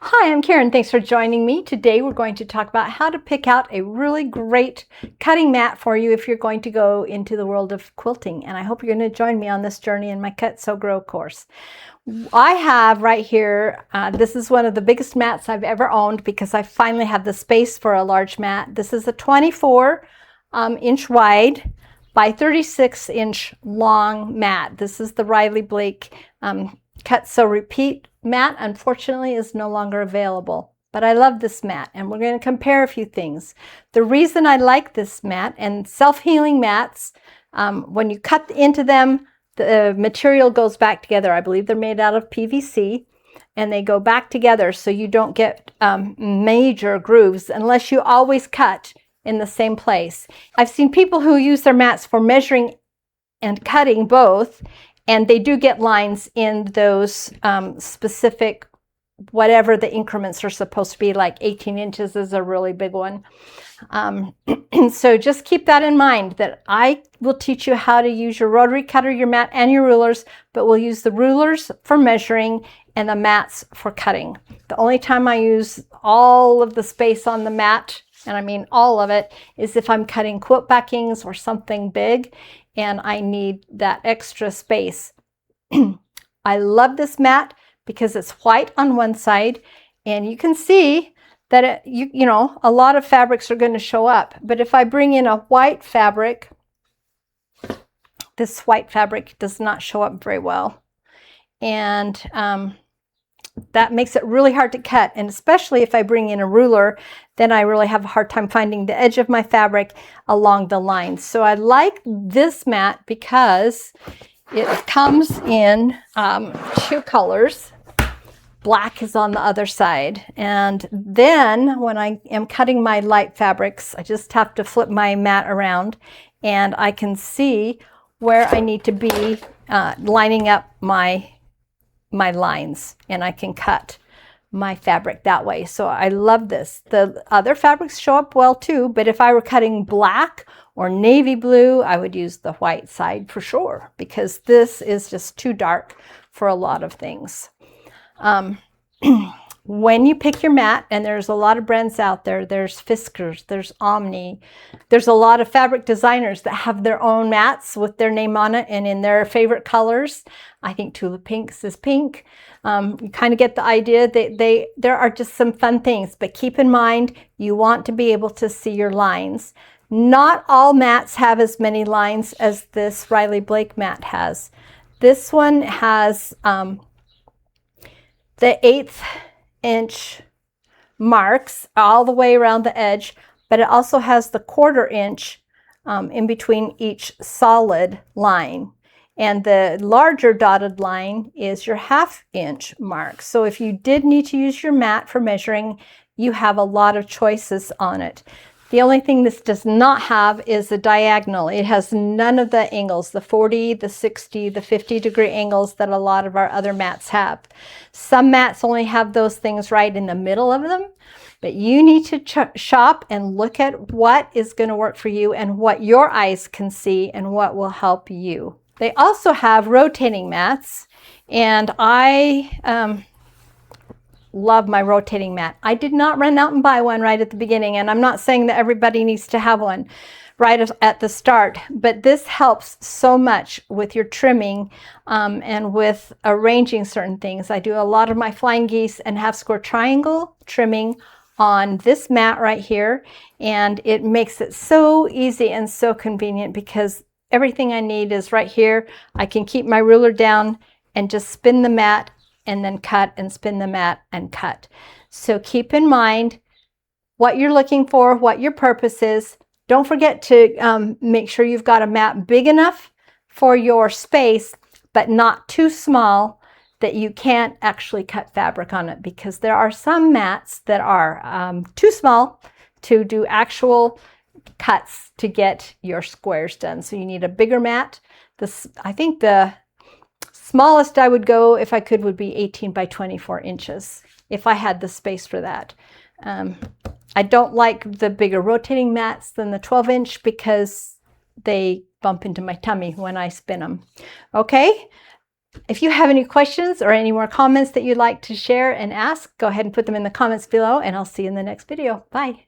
Hi, I'm Karen. Thanks for joining me. Today we're going to talk about how to pick out a really great cutting mat for you if you're going to go into the world of quilting. And I hope you're going to join me on this journey in my Cut, Sew, Grow course. I have right here, this is one of the biggest mats I've ever owned because I finally have the space for a large mat. This is a 24 inch wide by 36 inch long mat. This is the Riley Blake Cut, Sew, Repeat mat. Unfortunately is no longer available, but I love this mat and we're going to compare a few things. The reason I like this mat, and self-healing mats, when you cut into them, the material goes back together. I believe they're made out of PVC and they go back together so you don't get major grooves unless you always cut in the same place. I've seen people who use their mats for measuring and cutting both, and they do get lines in those specific, whatever the increments are supposed to be, like 18 inches is a really big one. So just keep that in mind, that I will teach you how to use your rotary cutter, your mat, and your rulers, but we'll use the rulers for measuring and the mats for cutting. The only time I use all of the space on the mat, and I mean all of it, is if I'm cutting quilt backings or something big and I need that extra space. I love this mat because it's white on one side, and you can see that you know, a lot of fabrics are going to show up. But if I bring in a white fabric, this white fabric does not show up very well. And that makes it really hard to cut. And especially if I bring in a ruler, then I really have a hard time finding the edge of my fabric along the lines. So I like this mat because it comes in two colors. Black is on the other side. And then when I am cutting my light fabrics, I just have to flip my mat around and I can see where I need to be lining up my lines, and I can cut my fabric that way. So I love this. The other fabrics show up well too, but if I were cutting black or navy blue, I would use the white side for sure, because this is just too dark for a lot of things. When you pick your mat, and there's a lot of brands out there, there's Fiskars, there's Omni, there's a lot of fabric designers that have their own mats with their name on it and in their favorite colors. I think Tulip Pinks is pink. You kind of get the idea. There are just some fun things, but keep in mind, you want to be able to see your lines. Not all mats have as many lines as this Riley Blake mat has. This one has the 1/8 inch marks all the way around the edge, but it also has the 1/4 inch in between each solid line. And the larger dotted line is your 1/2 inch mark. So if you did need to use your mat for measuring, you have a lot of choices on it. The only thing this does not have is the diagonal. It has none of the angles, the 40, the 60, the 50-degree angles that a lot of our other mats have. Some mats only have those things right in the middle of them, but you need to shop and look at what is going to work for you and what your eyes can see and what will help you. They also have rotating mats, and I love my rotating mat. I did not run out and buy one right at the beginning, and I'm not saying that everybody needs to have one right at the start, but this helps so much with your trimming and with arranging certain things. I do a lot of my flying geese and half square triangle trimming on this mat right here, and it makes it so easy and so convenient because everything I need is right here. I can keep my ruler down and just spin the mat and then cut and spin the mat and cut. So keep in mind what you're looking for, what your purpose is. Don't forget to make sure you've got a mat big enough for your space, but not too small that you can't actually cut fabric on it, because there are some mats that are too small to do actual cuts to get your squares done. So you need a bigger mat. I think the smallest I would go, if I could, would be 18 by 24 inches, if I had the space for that. I don't like the bigger rotating mats than the 12-inch because they bump into my tummy when I spin them. Okay, If you have any questions or any more comments that you'd like to share and ask, go ahead and put them in the comments below, and I'll see you in the next video. Bye.